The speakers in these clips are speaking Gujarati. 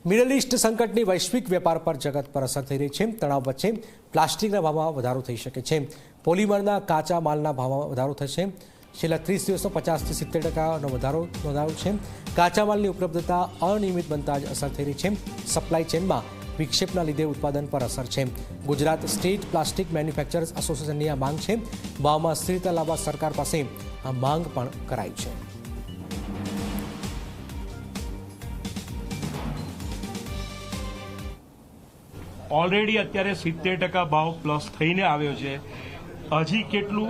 મિડલ ઈસ્ટ સંકટની વૈશ્વિક વેપાર પર જગત પર અસર થઈ રહી છે। તણાવ વચ્ચે પ્લાસ્ટિકના ભાવમાં વધારો થઈ શકે છે। પોલિમરના કાચા માલના ભાવમાં વધારો થશે। છેલ્લા 30 દિવસમાં 50 થી 70% વધારો નોંધાયો છે। કાચા માલની ઉપલબ્ધતા અનિયમિત બનતા જ અસર થઈ રહી છે। સપ્લાય ચેનમાં વિક્ષેપના લીધે ઉત્પાદન પર અસર છે। ગુજરાત સ્ટેટ પ્લાસ્ટિક મેન્યુફેક્ચરર્સ એસોસિએશનની આ માંગ છે। ભાવમાં સ્થિરતા લાવવા સરકાર પાસે આ માંગ પણ કરાઈ છે। ऑलरेडी अत्यारे 70% भाव प्लस थईने आव्यो छे। हजी केटलुं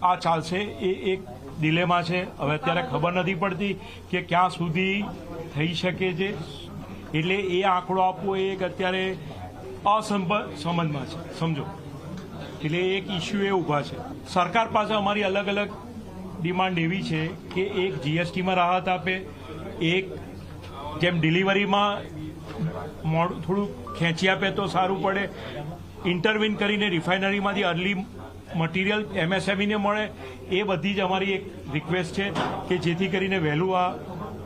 आ चालशे ए एक डिलेमा छे। हवे अत्यारे खबर नथी पड़ती कि क्यां सुधी थई शके छे। एटले ए आंकड़ो आपवो एक अत्यारे असमझमां छे, समझो। एटले एक इश्यू ए उभा छे। सरकार पासे अमारी अलग अलग डिमांड एवी छे कि एक जीएसटी में राहत आपे, एक जेम डिलीवरीमां थोड़ું ખેંચી આપે તો સારું પડે, ઇન્ટરવીન કરીને રિફાઇનરીમાંથી અર્લી મટીરિયલ એમએસએમઈને મળે, એ બધી જ અમારી એક રિક્વેસ્ટ છે કે જેથી કરીને વહેલું આ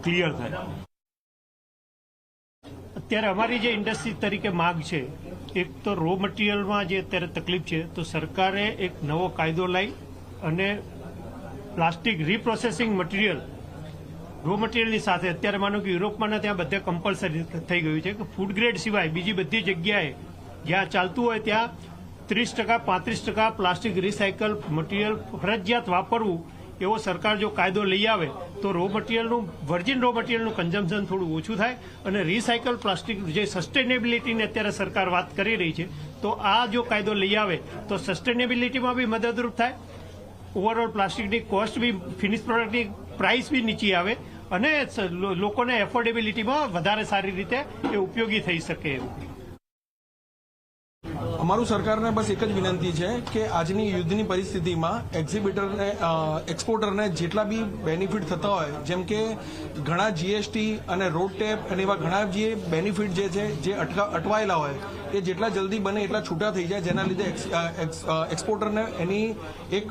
ક્લિયર થાય। અત્યારે અમારી જે ઇન્ડસ્ટ્રી તરીકે માંગ છે, એક તો રો મટીરિયલમાં જે અત્યારે તકલીફ છે, તો સરકારે એક નવો કાયદો લાવી અને પ્લાસ્ટિક રીપ્રોસેસિંગ મટીરિયલ રો મટીરિયલની સાથે અત્યારે માનો કે યુરોપમાં ત્યાં બધે કમ્પલસરી થઈ ગયું છે કે ફૂડ ગ્રેડ સિવાય બીજી બધી જગ્યાએ જ્યાં ચાલતું હોય ત્યાં 30% 35% પ્લાસ્ટિક રિસાયકલ મટીરિયલ ફરજિયાત વાપરવું એવો સરકાર જો કાયદો લઈ આવે તો રો મટીરિયલનું વર્જિન રો મટીરિયલનું કન્ઝમ્પશન થોડું ઓછું થાય અને રિસાયકલ પ્લાસ્ટિક જે સસ્ટેનેબિલિટીની અત્યારે સરકાર વાત કરી રહી છે, તો આ જો કાયદો લઈ આવે તો સસ્ટેનેબિલિટીમાં બી મદદરૂપ થાય, ઓવરઓલ પ્લાસ્ટિકની કોસ્ટ બી ફિનિશ પ્રોડક્ટની પ્રાઇસ બી નીચી આવે અને લોકોને એફોર્ડેબિલિટીમાં વધારે સારી રીતે એ ઉપયોગી થઈ શકે એવું। અમારું સરકારને બસ એક જ વિનંતી છે કે આજની યુદ્ધની પરિસ્થિતિમાં એક્ઝિબિટરને એક્સપોર્ટરને જેટલા બી બેનિફિટ થતા હોય, જેમ કે ઘણા જીએસટી અને રોડ ટેપ અને એવા ઘણા જે બેનિફિટ જે છે જે અટવાયેલા હોય એ જેટલા જલ્દી બને એટલા છૂટા થઈ જાય, જેના લીધે એક્સપોર્ટરને એની એક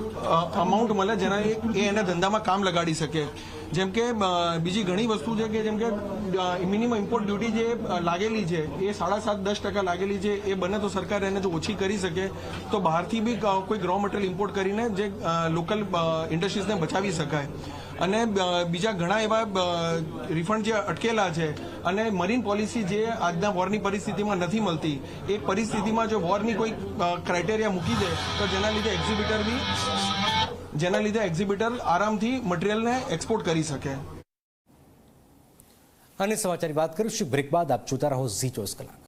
અમાઉન્ટ મળે જેના એ એને ધંધામાં કામ લગાડી શકે। જેમ કે બીજી ઘણી વસ્તુ છે કે જેમ કે મિનિમમ ઇમ્પોર્ટ ડ્યુટી જે લાગેલી છે એ 7.5-10% લાગેલી છે, એ બને તો સરકાર એને જો ઓછી કરી શકે તો બહારથી બી કોઈ રો મટીરિયલ ઇમ્પોર્ટ કરીને જે લોકલ ઇન્ડસ્ટ્રીઝને બચાવી શકાય। અને બીજા ઘણા એવા રિફંડ જે અટકેલા છે અને મરીન પોલિસી જે આજના વોરની પરિસ્થિતિમાં નથી મળતી, એ પરિસ્થિતિમાં જો વોરની કોઈ ક્રાઇટેરિયા મૂકી દે તો જેના લીધે એક્ઝિબિટર આરામથી મટીરિયલને એક્સપોર્ટ કરી શકે। અને સમાચારની વાત કરીશું બ્રેક બાદ। આપ જોતા રહો ઝી 24 કલાક।